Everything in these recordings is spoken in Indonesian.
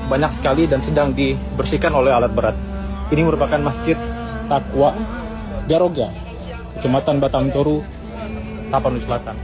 banyak sekali dan sedang dibersihkan oleh alat berat. Ini merupakan Masjid Taqwa Garoga, Kecamatan Batang Toru, Tapanuli Selatan.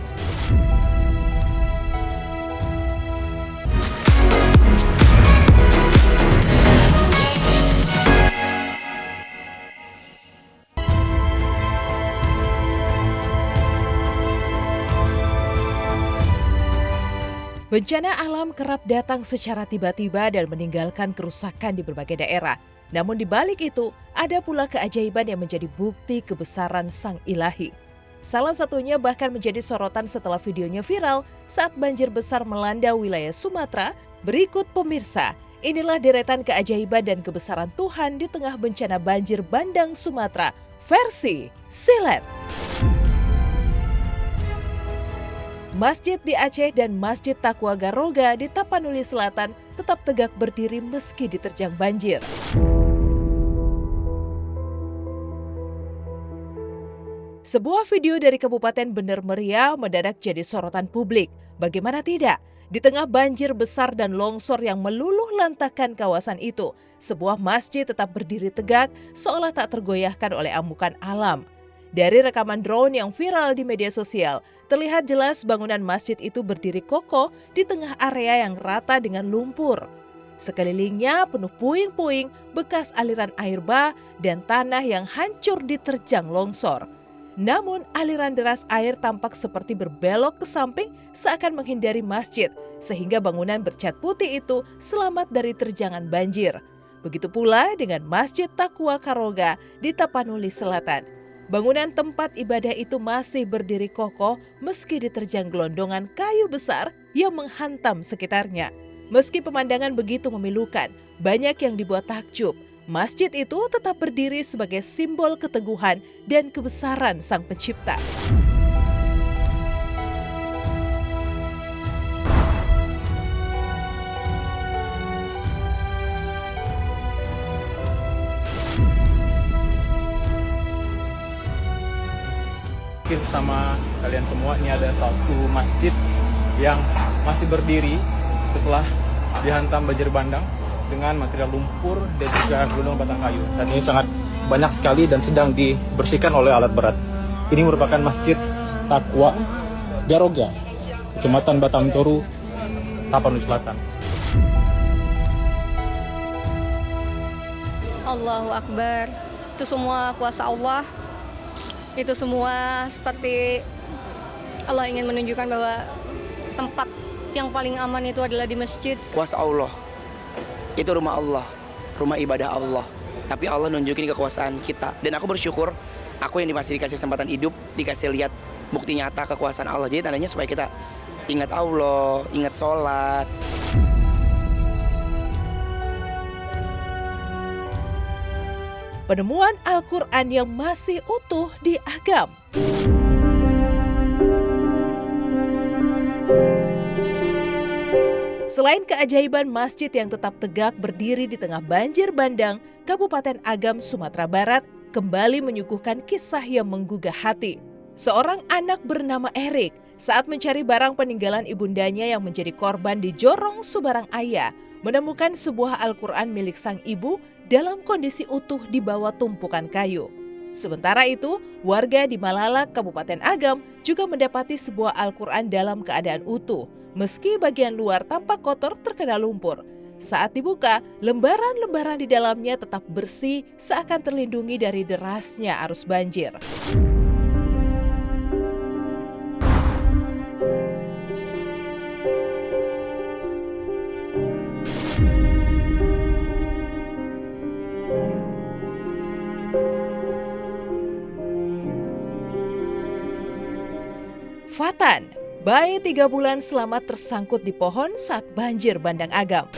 Bencana alam kerap datang secara tiba-tiba dan meninggalkan kerusakan di berbagai daerah. Namun di balik itu, ada pula keajaiban yang menjadi bukti kebesaran Sang Ilahi. Salah satunya bahkan menjadi sorotan setelah videonya viral saat banjir besar melanda wilayah Sumatera. Berikut pemirsa, inilah deretan keajaiban dan kebesaran Tuhan di tengah bencana banjir bandang Sumatera versi Silet. Masjid di Aceh dan Masjid Taqwa Garoga di Tapanuli Selatan tetap tegak berdiri meski diterjang banjir. Sebuah video dari Kabupaten Bener Meriah mendadak jadi sorotan publik. Bagaimana tidak? Di tengah banjir besar dan longsor yang meluluh lantakan kawasan itu, sebuah masjid tetap berdiri tegak seolah tak tergoyahkan oleh amukan alam. Dari rekaman drone yang viral di media sosial, terlihat jelas bangunan masjid itu berdiri kokoh di tengah area yang rata dengan lumpur. Sekelilingnya penuh puing-puing, bekas aliran air bah, dan tanah yang hancur diterjang longsor. Namun aliran deras air tampak seperti berbelok ke samping seakan menghindari masjid, sehingga bangunan bercat putih itu selamat dari terjangan banjir. Begitu pula dengan Masjid Taqwa Garoga di Tapanuli Selatan. Bangunan tempat ibadah itu masih berdiri kokoh meski diterjang gelondongan kayu besar yang menghantam sekitarnya. Meski pemandangan begitu memilukan, banyak yang dibuat takjub. Masjid itu tetap berdiri sebagai simbol keteguhan dan kebesaran Sang Pencipta. Sama kalian semua, ini ada satu masjid yang masih berdiri setelah dihantam banjir bandang dengan material lumpur dan juga gulung batang kayu. Saat ini sangat banyak sekali dan sedang dibersihkan oleh alat berat. Ini merupakan Masjid Taqwa Garoga, Kecamatan Batang Toru, Tapanuli Selatan. Allahu Akbar. Itu semua kuasa Allah. Itu semua seperti Allah ingin menunjukkan bahwa tempat yang paling aman itu adalah di masjid. Kuasa Allah, itu rumah Allah, rumah ibadah Allah. Tapi Allah nunjukin kekuasaan kita. Dan aku bersyukur, aku yang masih dikasih kesempatan hidup, dikasih lihat bukti nyata kekuasaan Allah. Jadi tandanya supaya kita ingat Allah, ingat sholat. Penemuan Al-Quran yang masih utuh di Agam. Selain keajaiban masjid yang tetap tegak berdiri di tengah banjir bandang, Kabupaten Agam, Sumatera Barat kembali menyuguhkan kisah yang menggugah hati. Seorang anak bernama Erik saat mencari barang peninggalan ibundanya yang menjadi korban di Jorong Subarangaya, menemukan sebuah Al-Quran milik sang ibu dalam kondisi utuh di bawah tumpukan kayu. Sementara itu, warga di Malalak, Kabupaten Agam juga mendapati sebuah Al-Quran dalam keadaan utuh, meski bagian luar tampak kotor terkena lumpur. Saat dibuka, lembaran-lembaran di dalamnya tetap bersih seakan terlindungi dari derasnya arus banjir. Fatan, bayi 3 bulan selamat tersangkut di pohon saat banjir bandang Agam.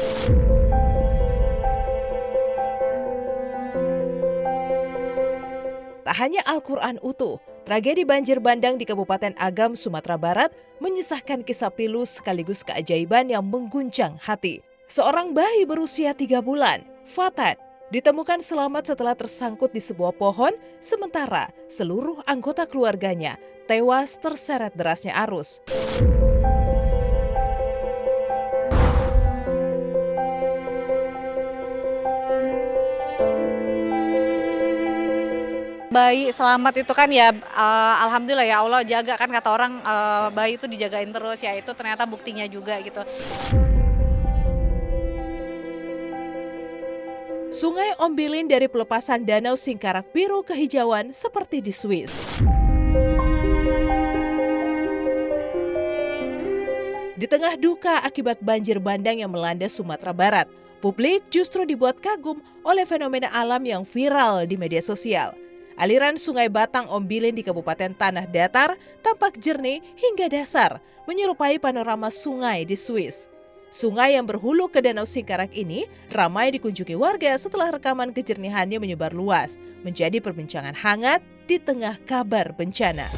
Tak hanya Al-Quran utuh, tragedi banjir bandang di Kabupaten Agam, Sumatera Barat menyisahkan kisah pilu sekaligus keajaiban yang mengguncang hati. Seorang bayi berusia 3 bulan, Fatan, ditemukan selamat setelah tersangkut di sebuah pohon, sementara seluruh anggota keluarganya tewas terseret derasnya arus. bayi selamat itu kan ya alhamdulillah ya Allah jaga kan kata orang bayi itu dijagain terus ya itu ternyata buktinya juga gitu. Sungai Ombilin dari pelepasan Danau Singkarak biru kehijauan seperti di Swiss. Di tengah duka akibat banjir bandang yang melanda Sumatera Barat, publik justru dibuat kagum oleh fenomena alam yang viral di media sosial. Aliran Sungai Batang Ombilin di Kabupaten Tanah Datar tampak jernih hingga dasar, menyerupai panorama sungai di Swiss. Sungai yang berhulu ke Danau Singkarak ini ramai dikunjungi warga setelah rekaman kejernihannya menyebar luas, menjadi perbincangan hangat di tengah kabar bencana.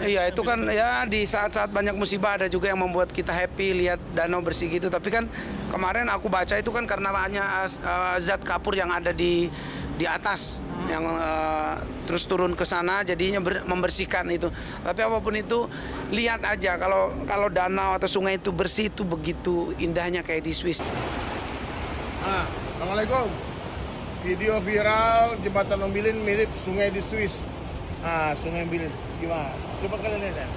Iya itu kan ya di saat-saat banyak musibah ada juga yang membuat kita happy lihat danau bersih gitu. Tapi kan kemarin aku baca itu kan karena banyak zat kapur yang ada di atas yang terus turun ke sana jadinya membersihkan itu. Tapi apapun itu lihat aja kalau danau atau sungai itu bersih itu begitu indahnya kayak di Swiss. Assalamualaikum. Video viral jembatan Ombilin mirip sungai di Swiss. Sungai Ombilin gimana? Coba kalian lihat.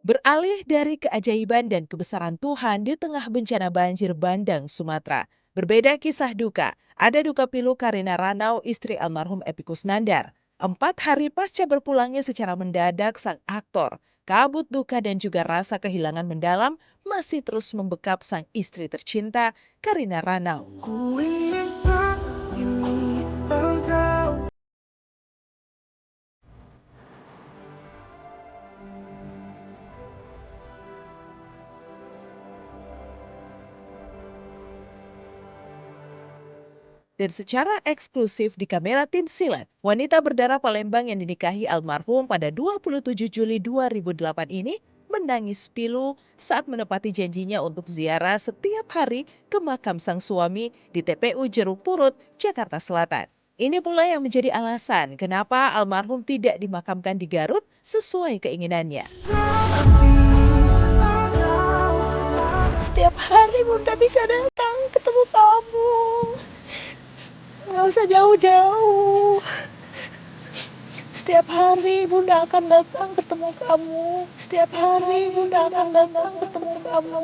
Beralih dari keajaiban dan kebesaran Tuhan di tengah bencana banjir bandang Sumatera. Berbeda kisah duka, ada duka pilu Karina Ranau, istri almarhum Epy Kusnandar. 4 hari pasca berpulangnya secara mendadak sang aktor, kabut duka dan juga rasa kehilangan mendalam masih terus membekap sang istri tercinta, Karina Ranau. Dan secara eksklusif di kamera Tim Silat, wanita berdarah Palembang yang dinikahi almarhum pada 27 Juli 2008 ini menangis pilu saat menepati janjinya untuk ziarah setiap hari ke makam sang suami di TPU Jeruk Purut, Jakarta Selatan. Ini pula yang menjadi alasan kenapa almarhum tidak dimakamkan di Garut sesuai keinginannya. Setiap hari Bunda bisa datang ketemu kamu. Nggak usah jauh-jauh. Setiap hari Bunda akan datang ketemu kamu. Setiap hari Bunda akan datang ketemu kamu.